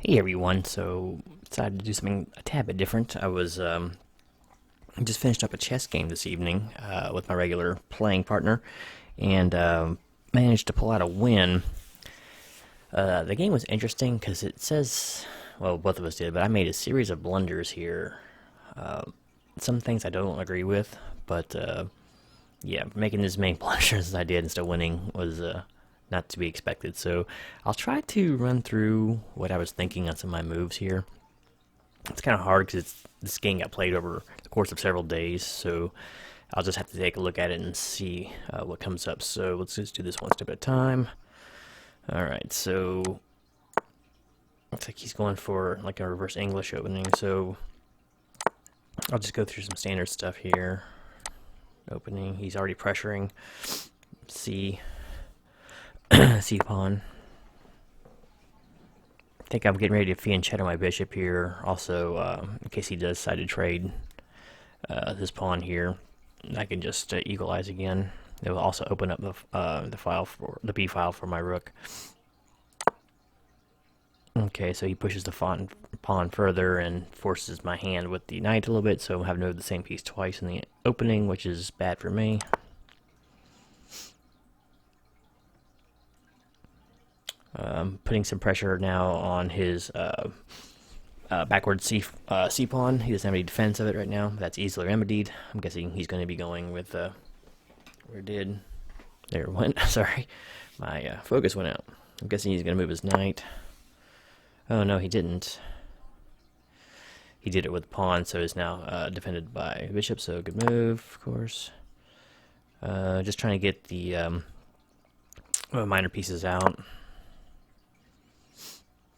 Hey everyone, so decided to do something a tad bit different. I was just finished up a chess game this evening with my regular playing partner, and managed to pull out a win. The game was interesting because it says, well, both of us did, but I made a series of blunders here. Some things I don't agree with, but yeah, making as many blunders as I did and still winning was not to be expected. So I'll try to run through what I was thinking on some of my moves here. It's kind of hard because this game got played over the course of several days, so I'll just have to take a look at it and see what comes up. So let's just do this one step at a time. All right, so looks like he's going for like a reverse English opening. So I'll just go through some standard stuff here. Opening, he's already pressuring C C pawn. I think I'm getting ready to fianchetto my bishop here. Also, in case he does decide to trade this pawn here, I can just equalize again. It will also open up the file for the B file for my rook. Okay, so he pushes the pawn further and forces my hand with the knight a little bit, so I'm having to move the same piece twice in the opening, which is bad for me. Putting some pressure now on his backward C pawn. He doesn't have any defense of it right now. That's easily remedied. I'm guessing he's going to be going with where did there it went. Sorry, my focus went out. I'm guessing he's going to move his knight. Oh no, he didn't. He did it with pawn, so is now defended by bishop. So good move, of course. Just trying to get the minor pieces out.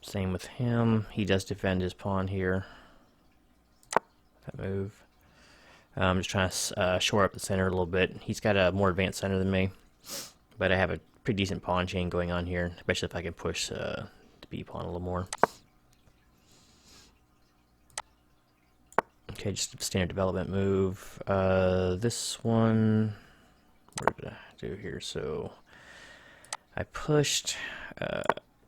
Same with him. He does defend his pawn here. That move. I'm just trying to shore up the center a little bit. He's got a more advanced center than me, but I have a pretty decent pawn chain going on here, especially if I can push the B pawn a little more. Okay, just a standard development move. This one, what did I do here? So I pushed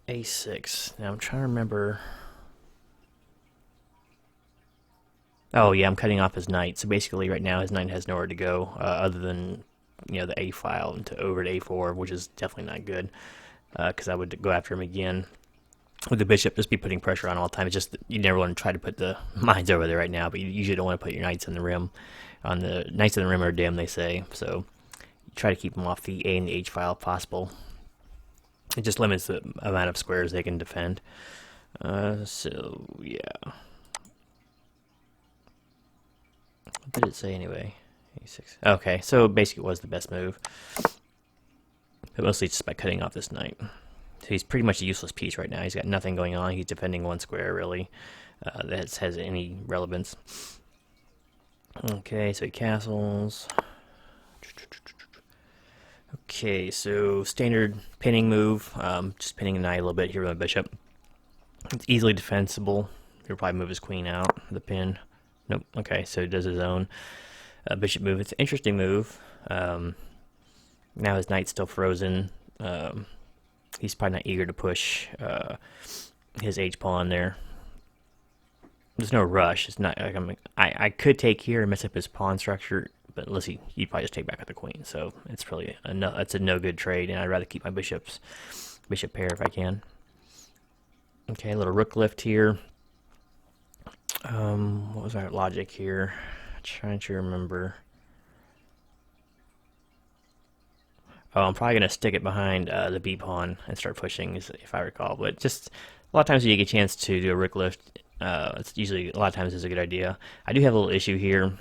A6. Now I'm trying to remember. Oh yeah, I'm cutting off his knight. So basically, right now his knight has nowhere to go other than the A file and to over to A4, which is definitely not good because I would go after him again. With the bishop, just be putting pressure on all the time. It's just you never want to try to put the mines over there right now, but you usually don't want to put your knights in the rim. On the knights in the rim are dim, they say. So you try to keep them off the A and the H file if possible. It just limits the amount of squares they can defend. So yeah, what did it say anyway? A6. Okay, so basically it was the best move, but mostly just by cutting off this knight. So he's pretty much a useless piece right now. He's got nothing going on. He's defending one square, really, that has any relevance. Okay, so he castles. Okay, so standard pinning move. Just pinning a knight a little bit here with my bishop. It's easily defensible. He'll probably move his queen out of the pin. Nope. Okay, so he does his own bishop move. It's an interesting move. Now his knight's still frozen. He's probably not eager to push his H pawn there. There's no rush. It's not like I could take here and mess up his pawn structure, but unless he'd probably just take back with the queen. So it's really it's a no good trade, and I'd rather keep my bishop pair if I can. Okay, a little rook lift here. What was our logic here? Trying to remember. Oh, I'm probably gonna stick it behind the B pawn and start pushing, if I recall. But just a lot of times when you get a chance to do a rook lift, it's usually a lot of times is a good idea. I do have a little issue here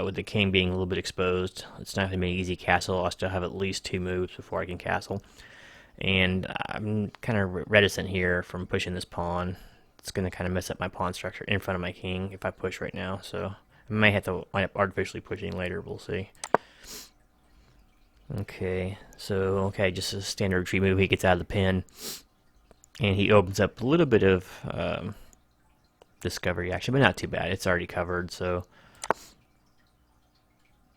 with the king being a little bit exposed. It's not gonna be an easy castle. I still have at least 2 moves before I can castle, and I'm kind of reticent here from pushing this pawn. It's gonna kind of mess up my pawn structure in front of my king if I push right now. So I may have to wind up artificially pushing later. We'll see. Okay, so just a standard retreat move. He gets out of the pin, and he opens up a little bit of discovery action, but not too bad. It's already covered. So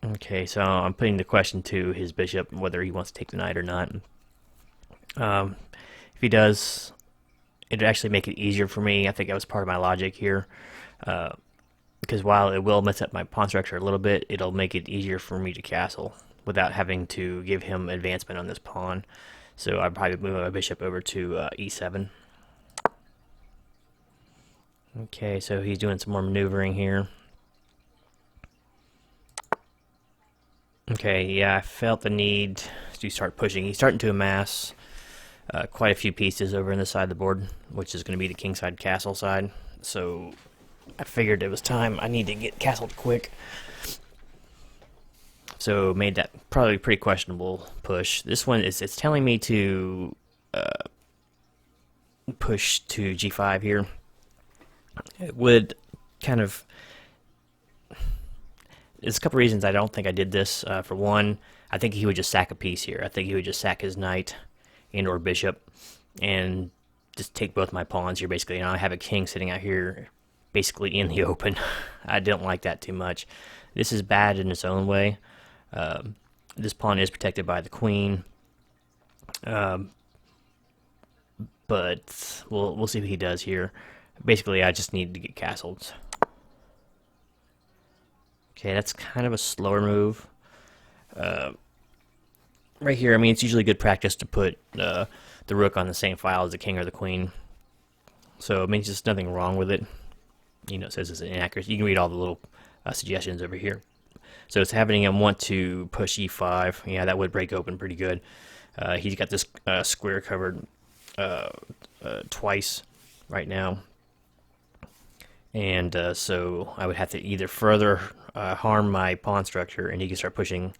okay, so I'm putting the question to his bishop whether he wants to take the knight or not. If he does, it'd actually make it easier for me. I think that was part of my logic here. Because while it will mess up my pawn structure a little bit, it'll make it easier for me to castle without having to give him advancement on this pawn. So I'd probably move my bishop over to e7. Okay, so he's doing some more maneuvering here. Okay, yeah, I felt the need to start pushing. He's starting to amass quite a few pieces over on this side of the board, which is going to be the kingside castle side. So I figured it was time. I need to get castled quick. So made that probably pretty questionable push. This one is it's telling me to push to g5 here. It would kind of. There's a couple reasons I don't think I did this. For one, I think he would just sack a piece here. I think he would just sack his knight and or bishop and just take both my pawns here basically. And I have a king sitting out here basically in the open. I don't like that too much. This is bad in its own way. This pawn is protected by the queen. But we'll see what he does here. Basically, I just need to get castled. Okay, that's kind of a slower move. Right here, I mean, it's usually good practice to put the rook on the same file as the king or the queen. So it means there's nothing wrong with it. You know, it says it's inaccuracy. You can read all the little suggestions over here. So it's having him want to push e5. Yeah, that would break open pretty good. He's got this square covered twice right now. And so I would have to either further harm my pawn structure, and he can start pushing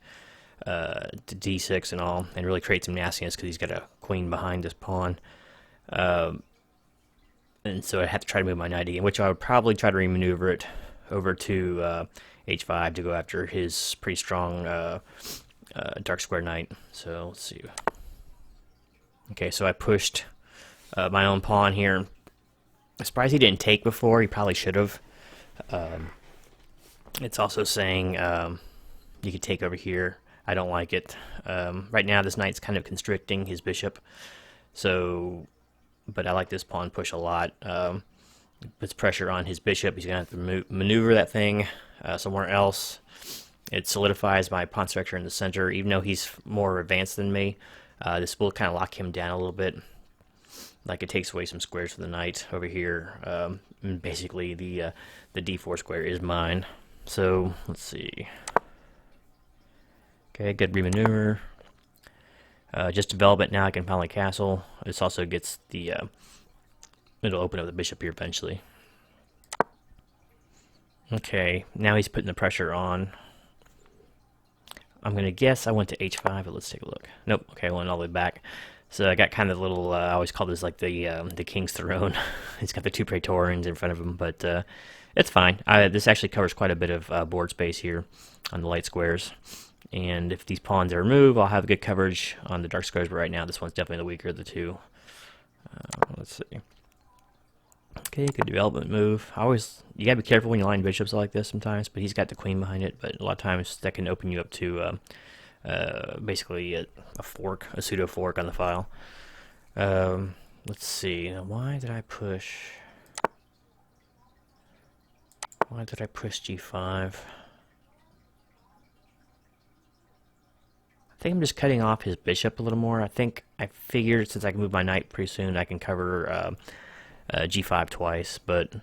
to d6 and all, and really create some nastiness because he's got a queen behind this pawn. And so I'd have to try to move my knight again, which I would probably try to remaneuver it over to h5 to go after his pretty strong dark square knight. So let's see. Okay, so I pushed my own pawn here. I'm surprised he didn't take before. He probably should have. It's also saying you could take over here. I don't like it. Right now, this knight's kind of constricting his bishop. So, but I like this pawn push a lot. Puts pressure on his bishop. He's going to have to maneuver that thing somewhere else. It solidifies my pawn structure in the center. Even though he's more advanced than me, this will kind of lock him down a little bit. Like it takes away some squares for the knight over here. And basically, the d4 square is mine. So let's see. Okay, good remaneuver. Just develop it now. I can finally castle. This also gets the. It'll open up the bishop here eventually. Okay, now he's putting the pressure on. I'm gonna guess I went to h5, but let's take a look. Nope. Okay, I went all the way back. So I got kind of a little, I always call this like the king's throne. He's got the two praetorians in front of him, but it's fine. This actually covers quite a bit of board space here on the light squares. And if these pawns are removed, I'll have good coverage on the dark squares, but right now this one's definitely the weaker of the two. Let's see. Okay, good development move. You gotta be careful when you line bishops like this sometimes, but he's got the queen behind it, but a lot of times that can open you up to basically a fork, a pseudo fork on the file. Let's see. Now, why did I push g5? I think I'm just cutting off his bishop a little more. I figured since I can move my knight pretty soon, I can cover g5 twice, but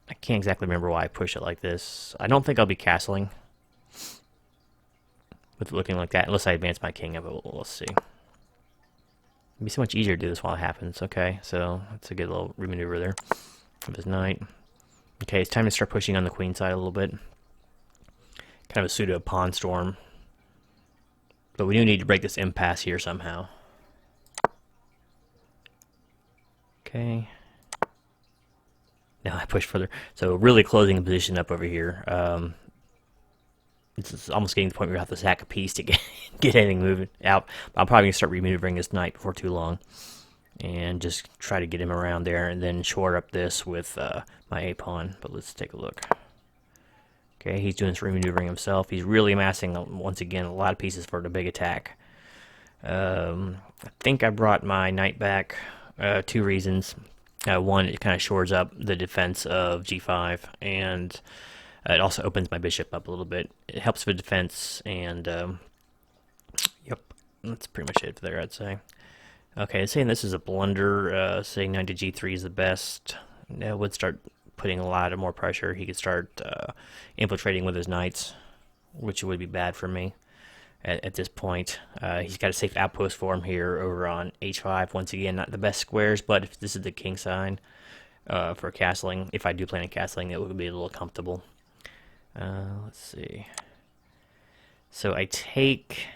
I can't exactly remember why I push it like this. I don't think I'll be castling with looking like that, unless I advance my king. But we'll see. It'd be so much easier to do this while it happens. Okay, so that's a good little remaneuver there of his knight. Okay, it's time to start pushing on the queen side a little bit. Kind of a pseudo pawn storm. But we do need to break this impasse here somehow. Okay. Now I push further. So really closing the position up over here. It's almost getting to the point where you have to sack a piece to get anything moving out. I'm probably going to start remaneuvering this knight before too long. And just try to get him around there and then shore up this with my A-pawn. But let's take a look. Okay, he's doing some remaneuvering himself. He's really amassing, once again, a lot of pieces for the big attack. I think I brought my knight back. Two reasons. One, it kind of shores up the defense of g5, and it also opens my bishop up a little bit. It helps with defense, and yep, that's pretty much it there, I'd say. Okay, saying this is a blunder, saying knight to g3 is the best. That would start putting a lot of more pressure. He could start infiltrating with his knights, which would be bad for me at this point. He's got a safe outpost for him here over on h5. Once again, not the best squares, but if this is the king sign for castling, if I do plan on castling, it would be a little comfortable. Let's see. So I take...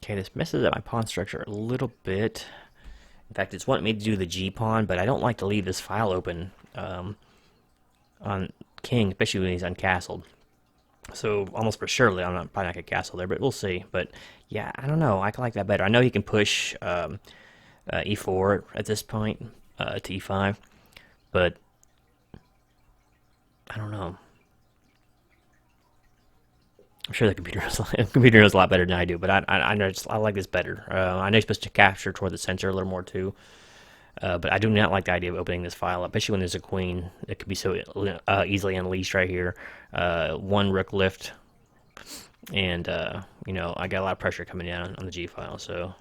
Okay, this messes up my pawn structure a little bit. In fact, it's wanting me to do the g-pawn, but I don't like to leave this file open on king, especially when he's uncastled. So almost for surely I'm probably not going to castle there, but we'll see. But yeah, I don't know. I like that better. I know he can push e4 at this point to e5, but I don't know. I'm sure the computer knows a lot better than I do, but I like this better. I know you're supposed to capture toward the center a little more too, but I do not like the idea of opening this file up, especially when there's a queen that could be so easily unleashed right here. One rook lift, and you know, I got a lot of pressure coming down on the g file. So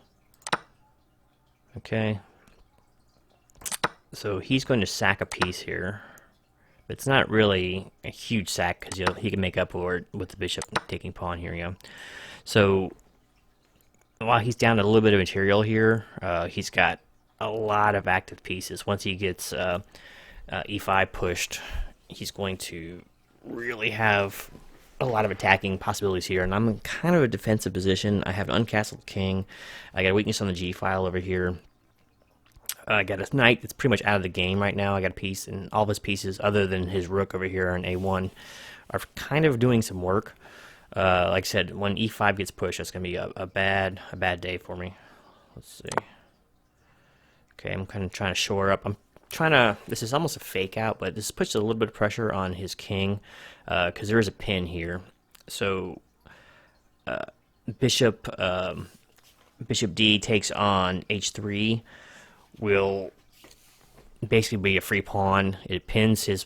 okay, so he's going to sack a piece here. It's not really a huge sack because he can make up for it with the bishop taking pawn here. Yeah. So while he's down a little bit of material here, he's got a lot of active pieces. Once he gets e5 pushed, he's going to really have a lot of attacking possibilities here. And I'm in kind of a defensive position. I have an uncastled king. I got a weakness on the g file over here. I got a knight that's pretty much out of the game right now. I got a piece, and all of his pieces, other than his rook over here on a1, are kind of doing some work. Like I said, when e5 gets pushed, that's going to be a bad day for me. Let's see. Okay, I'm kind of trying to shore up. I'm trying to... This is almost a fake out, but this puts a little bit of pressure on his king, because there is a pin here. So, bishop d takes on h3 will basically be a free pawn. It pins his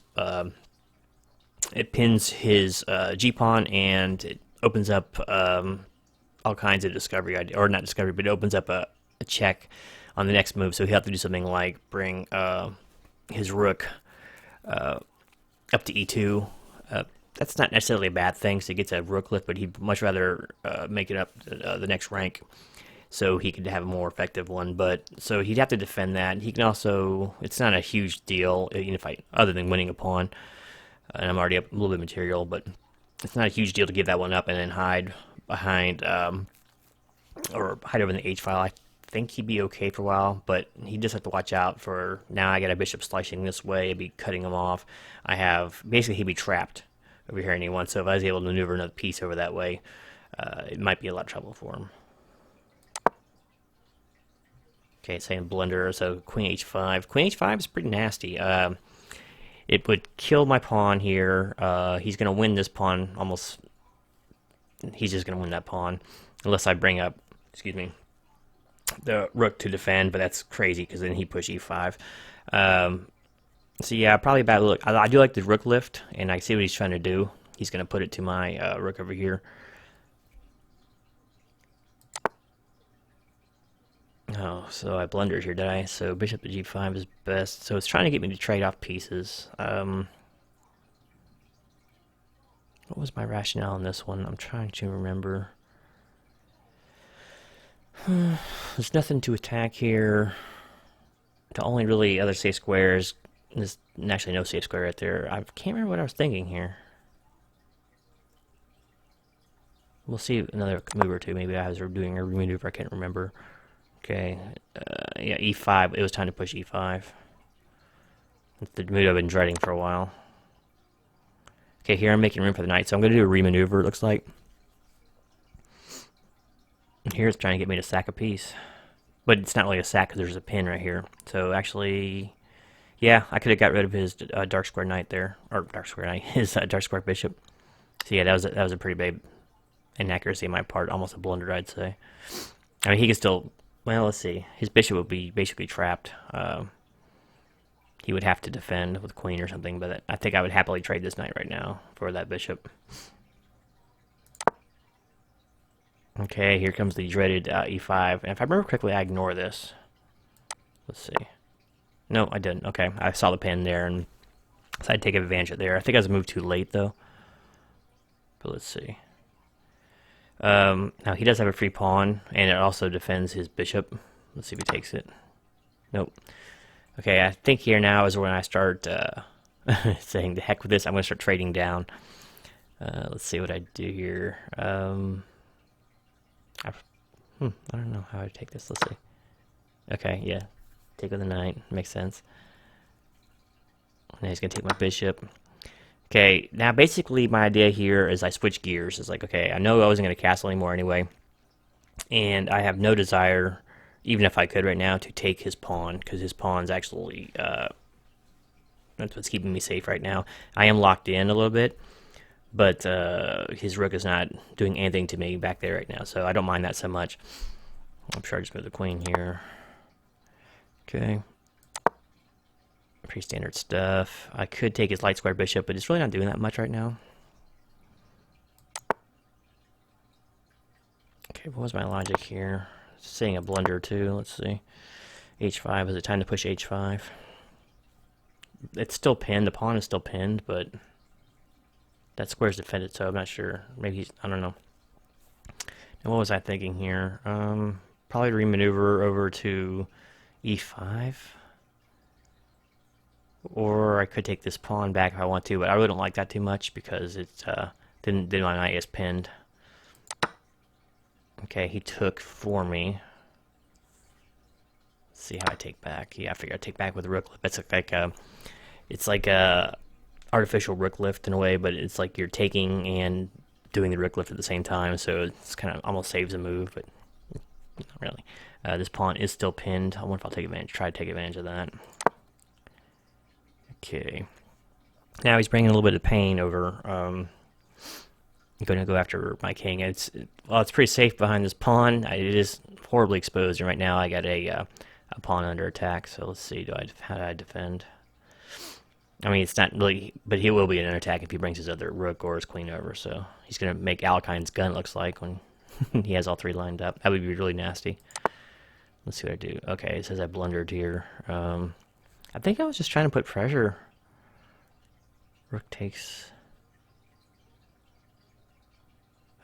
g pawn, and it opens up all kinds of discovery idea, or not discovery, but it opens up a check on the next move. So he'll have to do something like bring his rook up to e2. That's not necessarily a bad thing, so he gets a rook lift, but he'd much rather make it up the next rank, so he could have a more effective one. But so he'd have to defend that. He can also, it's not a huge deal, even if other than winning a pawn, and I'm already up a little bit of material, but it's not a huge deal to give that one up and then hide behind or hide over in the h file. I think he'd be okay for a while, but he just have to watch out for, now I got a bishop slicing this way, I'd be cutting him off. I have, basically he'd be trapped over here in e1, so if I was able to maneuver another piece over that way, it might be a lot of trouble for him. Okay, saying blunder, so queen h5. Queen h5 is pretty nasty. It would kill my pawn here. He's going to win this pawn almost. He's just going to win that pawn unless I bring up, excuse me, the rook to defend, but that's crazy because then he push e5. So yeah, probably a bad look. I do like the rook lift, and I see what he's trying to do. He's going to put it to my rook over here. Oh, so I blundered here, did I? So bishop to g5 is best. So it's trying to get me to trade off pieces. What was my rationale on this one? I'm trying to remember. There's nothing to attack here. The only really other safe squares, there's actually no safe square right there. I can't remember what I was thinking here. We'll see another move or two. Maybe I was doing a maneuver, I can't remember. Okay, yeah, e5. It was time to push e5. That's the move I've been dreading for a while. Okay, here I'm making room for the knight, so I'm going to do a remaneuver, it looks like. And here it's trying to get me to sack a piece. But it's not really a sack because there's a pin right here. So actually, yeah, I could have got rid of his dark square knight there. Or dark square knight, his dark square bishop. So yeah, that was a pretty bad inaccuracy on my part, almost a blunder, I'd say. I mean, he can still. Well, let's see. His bishop would be basically trapped. He would have to defend with queen or something, but I think I would happily trade this knight right now for that bishop. Okay, here comes the dreaded e5. And if I remember correctly, I ignore this. Let's see. No, I didn't. Okay, I saw the pin there, and so I'd take advantage of it there. I think I was moved too late, though. But let's see. Now, he does have a free pawn, and it also defends his bishop. Let's see if he takes it. Nope. Okay, I think here now is when I start saying, the heck with this, I'm going to start trading down. Let's see what I do here. I don't know how I take this. Let's see. Okay, yeah. Take with the knight. Makes sense. Now he's going to take my bishop. Okay, now basically my idea here is I switch gears. It's like, okay, I know I wasn't going to castle anymore anyway. And I have no desire, even if I could right now, to take his pawn. Because his pawn's actually, that's what's keeping me safe right now. I am locked in a little bit. But his rook is not doing anything to me back there right now. So I don't mind that so much. I'm sure I just move the queen here. Okay. Pretty standard stuff. I could take his light square bishop, but it's really not doing that much right now. Okay, what was my logic here? Saying a blunder or two. Let's see. H5. Is it time to push H5? It's still pinned. The pawn is still pinned, but that square's defended, so I'm not sure. Maybe he's, I don't know. And what was I thinking here? Probably remaneuver over to E5. Or I could take this pawn back if I want to, but I really don't like that too much because it's then my knight is pinned. Okay, he took for me. Let's see how I take back. Yeah, I figure I take back with rook. That's like it's like a artificial rook lift in a way, but it's like you're taking and doing the rook lift at the same time, so it's kind of almost saves a move, but not really. This pawn is still pinned. I wonder if I'll try to take advantage of that. Okay. Now he's bringing a little bit of pain over. I'm going to go after my king. It's pretty safe behind this pawn. It is horribly exposed, and right now I got a pawn under attack. So let's see. How do I defend? I mean, it's not really, but he will be an attack if he brings his other rook or his queen over. So he's going to make Alekine's gun, looks like, when he has all three lined up. That would be really nasty. Let's see what I do. Okay, it says I blundered here. I think I was just trying to put pressure. Rook takes.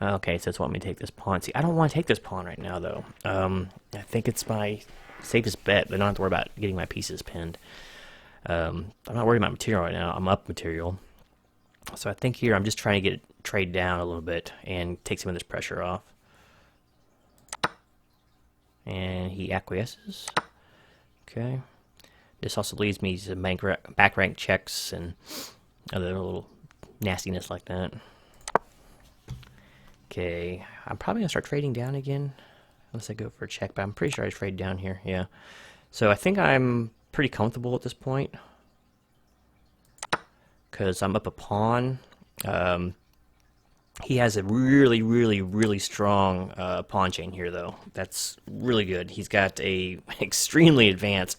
Okay, so it's wanting me to take this pawn. See, I don't want to take this pawn right now, though. I think it's my safest bet. I don't have to worry about getting my pieces pinned. I'm not worried about material right now. I'm up material. So I think here I'm just trying to get trade down a little bit and take some of this pressure off. And he acquiesces. Okay. This also leads me to back rank checks and other little nastiness like that. Okay, I'm probably going to start trading down again. Unless I go for a check, but I'm pretty sure I trade down here, yeah. So I think I'm pretty comfortable at this point. Because I'm up a pawn. He has a really, really, really strong pawn chain here, though. That's really good. He's got a extremely advanced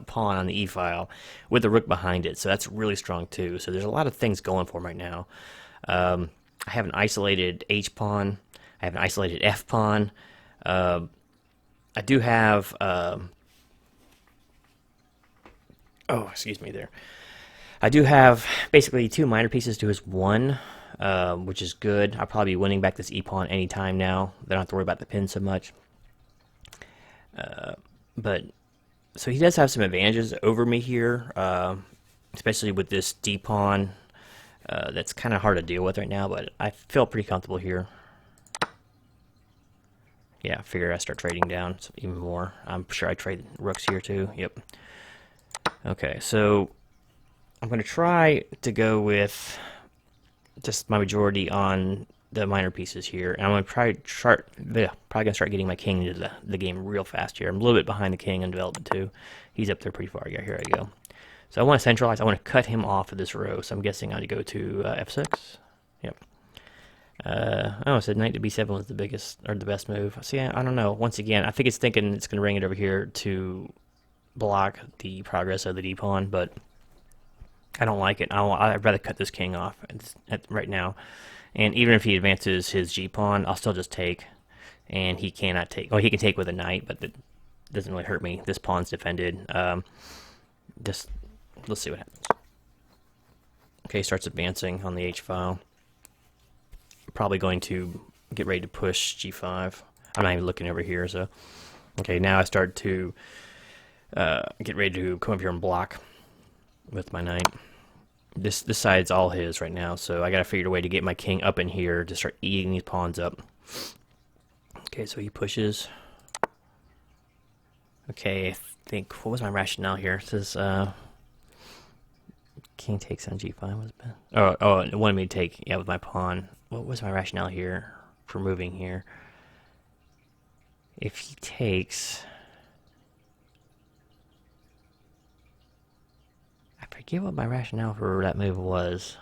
pawn on the e-file with the rook behind it, so that's really strong too. So there's a lot of things going for him right now. I have an isolated h pawn. I have an isolated f pawn. I do have excuse me there. I do have basically two minor pieces to his one, which is good. I'll probably be winning back this e pawn anytime now. I don't have to worry about the pin so much. But so he does have some advantages over me here, especially with this d pawn. That's kind of hard to deal with right now, but I feel pretty comfortable here. Yeah, I figure I start trading down even more. I'm sure I trade rooks here too. Yep. Okay, so I'm going to try to go with just my majority on the minor pieces here. And I'm going to probably going to start getting my king into the game real fast here. I'm a little bit behind the king in development too. He's up there pretty far. Yeah, here I go. So I want to centralize. I want to cut him off of this row. So I'm guessing I need to go to F6. Yep. Oh, it said knight to b7 was the biggest or the best move. See, I don't know. Once again, I think it's thinking it's going to bring it over here to block the progress of the d pawn, but I don't like it. I'd rather cut this king off right now. And even if he advances his g pawn, I'll still just take. And he cannot take. Oh, he can take with a knight, but that doesn't really hurt me. This pawn's defended. Just let's see what happens. Okay, starts advancing on the h file. Probably going to get ready to push g5. I'm not even looking over here, so okay. Now I start to get ready to come up here and block with my knight. This side's all his right now, so I gotta figure a way to get my king up in here to start eating these pawns up. Okay, so he pushes. Okay, I think, what was my rationale here? It says king takes on g5 was bad. Oh, it wanted me to take, yeah, with my pawn. What was my rationale here for moving here? If he takes, I forget what my rationale for that move was.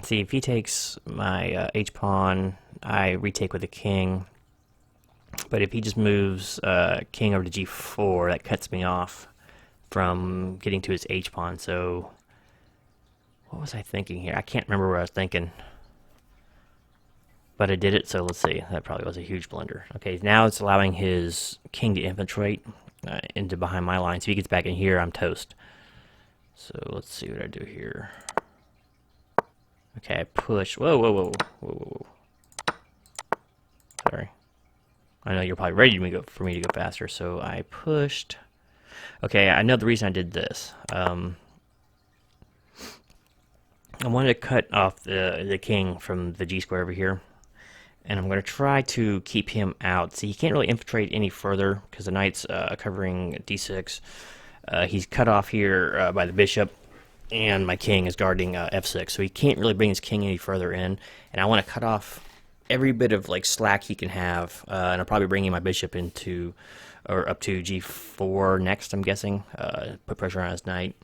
See, if he takes my h-pawn, I retake with the king. But if he just moves king over to g4, that cuts me off from getting to his h-pawn. So, what was I thinking here? I can't remember what I was thinking. But I did it, so let's see. That probably was a huge blunder. Okay, now it's allowing his king to infiltrate into behind my line. So if he gets back in here, I'm toast. So let's see what I do here. Okay, I push. Whoa, whoa, whoa, whoa, whoa, whoa. Sorry. I know you're probably ready for me to go faster, so I pushed. Okay, I know the reason I did this. I wanted to cut off the king from the g-square over here, and I'm going to try to keep him out. See, he can't really infiltrate any further because the knight's covering d6. He's cut off here by the bishop, and my king is guarding f6, so he can't really bring his king any further in, and I want to cut off every bit of like slack he can have, and I'll probably bring my bishop into or up to g4 next, I'm guessing. Put pressure on his knight,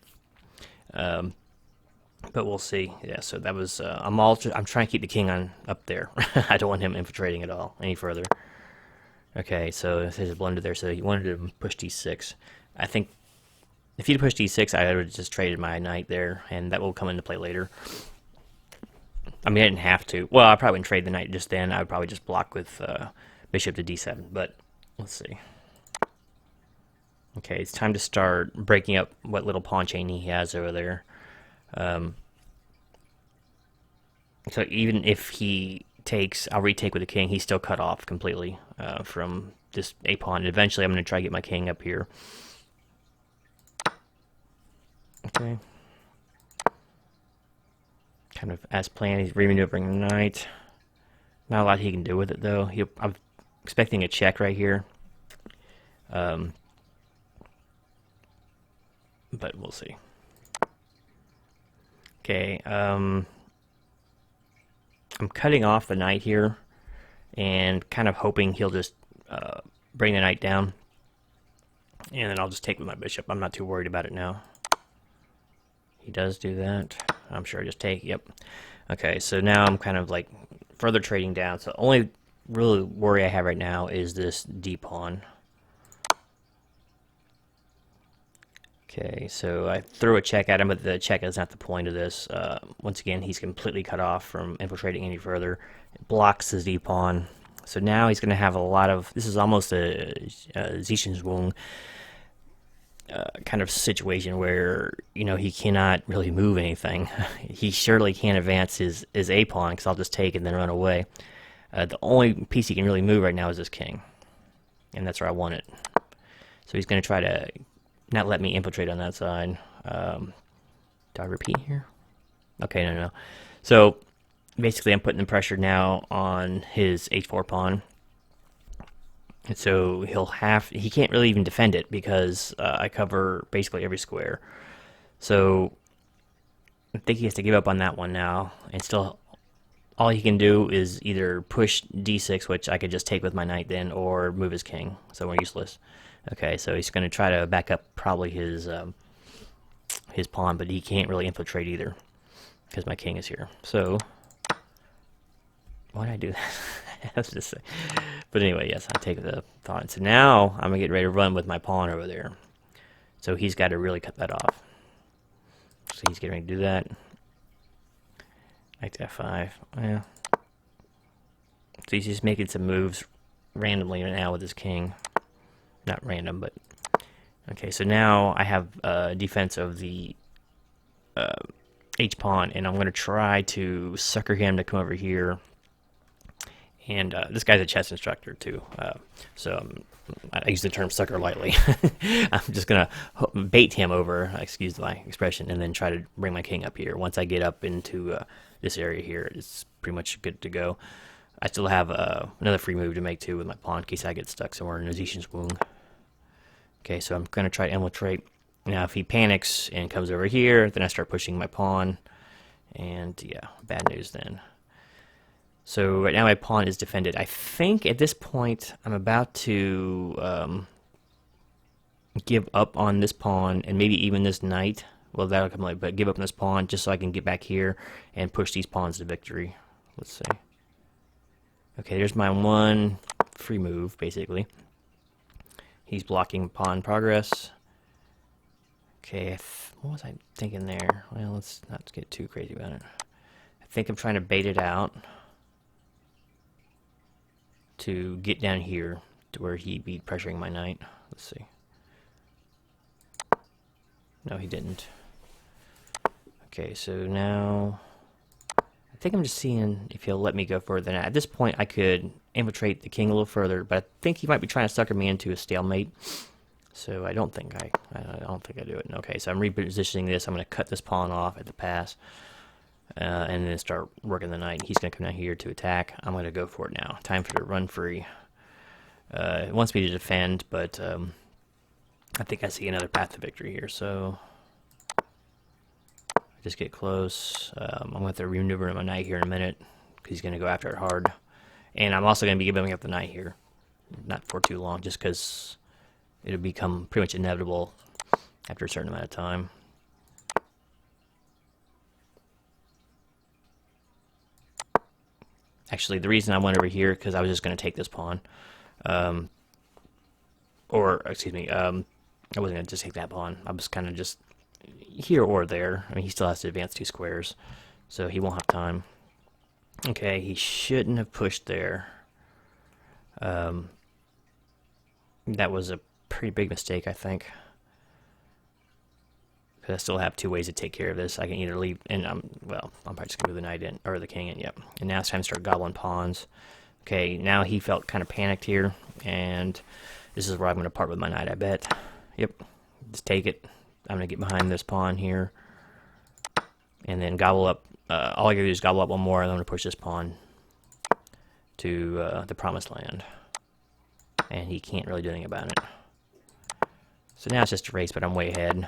but we'll see. Yeah, so that was I'm trying to keep the king on up there. I don't want him infiltrating at all any further. Okay, so there's a blunder there. So he wanted to push d6. I think if he'd pushed d6, I would have just traded my knight there, and that will come into play later. I mean, I didn't have to. Well, I probably wouldn't trade the knight just then. I would probably just block with bishop to d7, but let's see. Okay, it's time to start breaking up what little pawn chain he has over there. So even if he takes, I'll retake with the king. He's still cut off completely from this a pawn. Eventually, I'm going to try to get my king up here. Okay. Kind of as planned, he's remaneuvering the knight. Not a lot he can do with it, though. I'm expecting a check right here. But we'll see. Okay, I'm cutting off the knight here and kind of hoping he'll just bring the knight down. And then I'll just take with my bishop. I'm not too worried about it now. He does do that. I'm sure I just take, yep. Okay, so now I'm kind of like further trading down. So the only really worry I have right now is this d-pawn. Okay, so I threw a check at him, but the check is not the point of this. Once again, he's completely cut off from infiltrating any further. It blocks his d-pawn. So now he's going to have a lot of, this is almost a Zichenswung kind of situation where, you know, he cannot really move anything. He surely can't advance his a-pawn because I'll just take and then run away. The only piece he can really move right now is his king, and that's where I want it. So he's going to try to not let me infiltrate on that side. Do I repeat here? Okay, no. So basically I'm putting the pressure now on his h4 pawn. And so he can't really even defend it because I cover basically every square. So I think he has to give up on that one now. And still, all he can do is either push d6, which I could just take with my knight then, or move his king. So we're useless. Okay, so he's going to try to back up probably his pawn, but he can't really infiltrate either because my king is here. So why did I do that? I was just saying. But anyway, yes, I take the thought. So now I'm gonna get ready to run with my pawn over there. So he's got to really cut that off. So he's getting ready to do that. Knight to f5. Yeah. So he's just making some moves randomly now with his king. Not random, but okay. So now I have defense of the H pawn, and I'm going to try to sucker him to come over here. And this guy's a chess instructor too, so I use the term sucker lightly. I'm just going to bait him over, excuse my expression, and then try to bring my king up here. Once I get up into this area here, it's pretty much good to go. I still have another free move to make too with my pawn in case I get stuck somewhere in Zetischwung. Okay, so I'm going to try to infiltrate. Now if he panics and comes over here, then I start pushing my pawn. And yeah, bad news then. So right now my pawn is defended. I think at this point I'm about to give up on this pawn and maybe even this knight. Well, that'll come later, but give up on this pawn just so I can get back here and push these pawns to victory. Let's see. Okay, there's my one free move, basically. He's blocking pawn progress. Okay, what was I thinking there? Well, let's not get too crazy about it. I think I'm trying to bait it out to get down here to where he'd be pressuring my knight. Let's see. No, he didn't. Okay, so now I think I'm just seeing if he'll let me go further. Now, at this point, I could infiltrate the king a little further, but I think he might be trying to sucker me into a stalemate. So I don't think I do it. Okay, so I'm repositioning this. I'm going to cut this pawn off at the pass. And then start working the knight. He's going to come down here to attack. I'm going to go for it now. Time for the run free. It wants me to defend, but I think I see another path to victory here. So just get close. I'm going to remaneuver my knight here in a minute because he's going to go after it hard. And I'm also going to be giving up the knight here. Not for too long, just because it'll become pretty much inevitable after a certain amount of time. Actually, the reason I went over here because I was just going to take this pawn, or excuse me, I wasn't going to just take that pawn. I was kind of just here or there. I mean, he still has to advance 2 squares, so he won't have time. Okay, he shouldn't have pushed there. That was a pretty big mistake, I think. I still have 2 ways to take care of this. I can either leave, and I'm probably just gonna move the knight in, or the king in. Yep. And now it's time to start gobbling pawns. Okay, now he felt kind of panicked here, and this is where I'm gonna part with my knight, I bet. Yep. Just take it. I'm gonna get behind this pawn here, and then gobble up. All I gotta do is gobble up one more, and I'm gonna push this pawn to the promised land, and he can't really do anything about it. So now it's just a race, but I'm way ahead.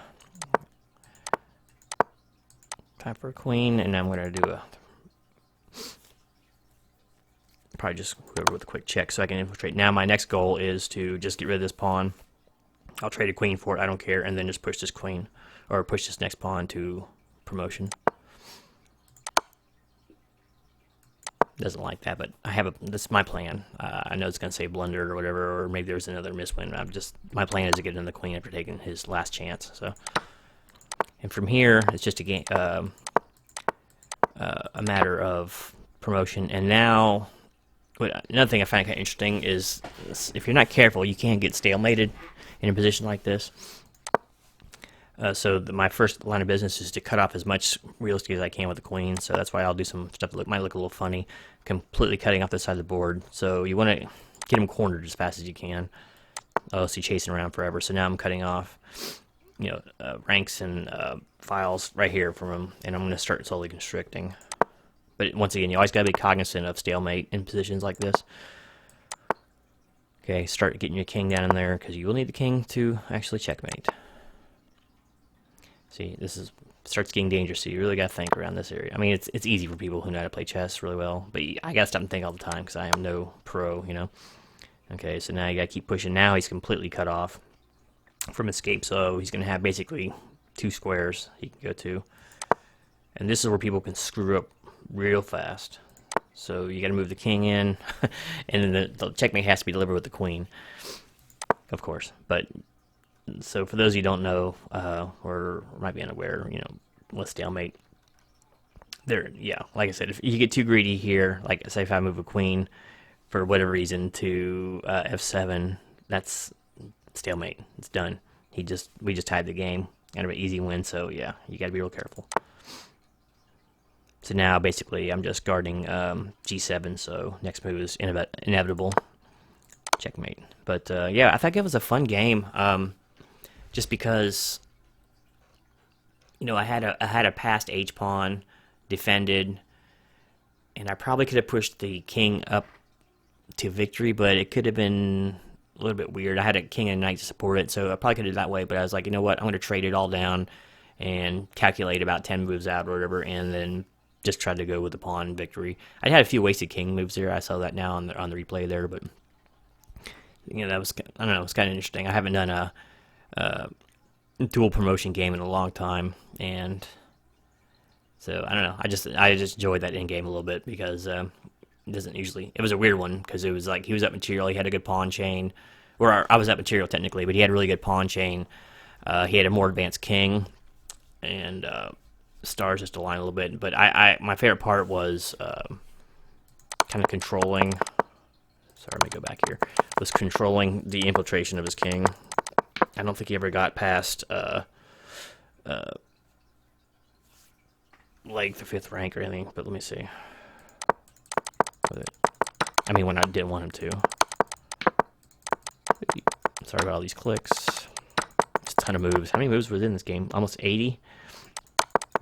Time for a queen, and I'm going to do probably just go over with a quick check so I can infiltrate. Now my next goal is to just get rid of this pawn. I'll trade a queen for it, I don't care, and then just push this queen, or push this next pawn to promotion. Doesn't like that, but this is my plan. I know it's going to say blundered or whatever, or maybe there's another miswin. My plan is to get in the queen after taking his last chance. So. And from here, it's just a matter of promotion. And now, another thing I find kind of interesting is if you're not careful, you can get stalemated in a position like this. So my first line of business is to cut off as much real estate as I can with the queen. So that's why I'll do some stuff that might look a little funny, completely cutting off the side of the board. So you want to get him cornered as fast as you can. Else he's chasing around forever. So now I'm cutting off ranks and files right here from him, and I'm going to start slowly constricting. But once again, you always got to be cognizant of stalemate in positions like this. Okay, start getting your king down in there, because you will need the king to actually checkmate. See, starts getting dangerous, so you really got to think around this area. I mean, it's easy for people who know how to play chess really well, but I got to stop and think all the time, because I am no pro, Okay, so now you got to keep pushing. Now he's completely cut off. from escape. So he's going to have basically 2 squares he can go to. And this is where people can screw up real fast. So you got to move the king in, and then the checkmate has to be delivered with the queen, of course. But so for those of you who don't know, or might be unaware, with stalemate, yeah, like I said, if you get too greedy here, like say if I move a queen for whatever reason to f7, that's stalemate. It's done. We just tied the game. Kind of an easy win. So yeah, you got to be real careful. So now basically I'm just guarding g7. So next move is inevitable. Checkmate. But yeah, I think it was a fun game. Just because I had a passed h pawn, defended, and I probably could have pushed the king up to victory, but it could have been a little bit weird. I had a king and knight to support it, so I probably could have done it that way, but I was like, you know what, I'm going to trade it all down and calculate about 10 moves out or whatever, and then just try to go with the pawn victory. I had a few wasted king moves there. I saw that now on the replay there, but that was, I don't know, it's kind of interesting. I haven't done a dual promotion game in a long time, and so I don't know. I just enjoyed that end game a little bit because it doesn't usually. It was a weird one because it was like he was up material. He had a good pawn chain, or I was up material technically, but he had a really good pawn chain. He had a more advanced king, and stars just align a little bit. But my favorite part was kind of controlling. Sorry, let me go back here. Was controlling the infiltration of his king. I don't think he ever got past like the 5th rank or anything, but let me see. I mean, when I didn't want him to. Sorry about all these clicks. Just a ton of moves. How many moves was in this game? Almost 80?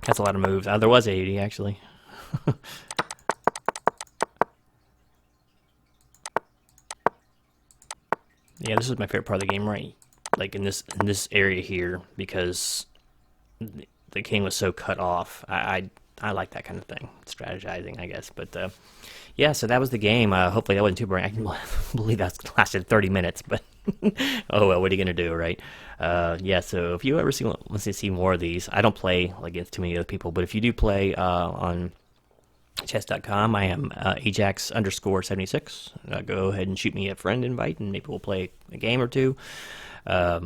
That's a lot of moves. There was 80, actually. Yeah, this is my favorite part of the game, right? Like in this area here, because the king was so cut off. I like that kind of thing, strategizing, I guess. But yeah, so that was the game. Hopefully that wasn't too boring. I can believe that lasted 30 minutes, but oh well, what are you gonna do, right? Yeah. So if you ever want to see more of these, I don't play against too many other people, but if you do play on chess.com, I am Ajax_76. Go ahead and shoot me a friend invite, and maybe we'll play a game or two. Yeah,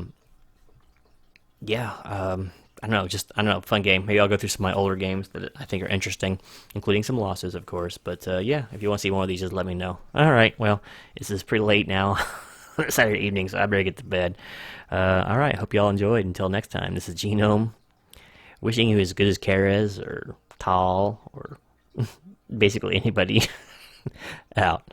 I don't know, fun game. Maybe I'll go through some of my older games that I think are interesting, including some losses, of course. But yeah, if you want to see one of these, just let me know. All right, well, this is pretty late now, Saturday evening, so I better get to bed. All right, hope you all enjoyed. Until next time, this is Genome, wishing you as good as Karez or Tal or basically anybody out.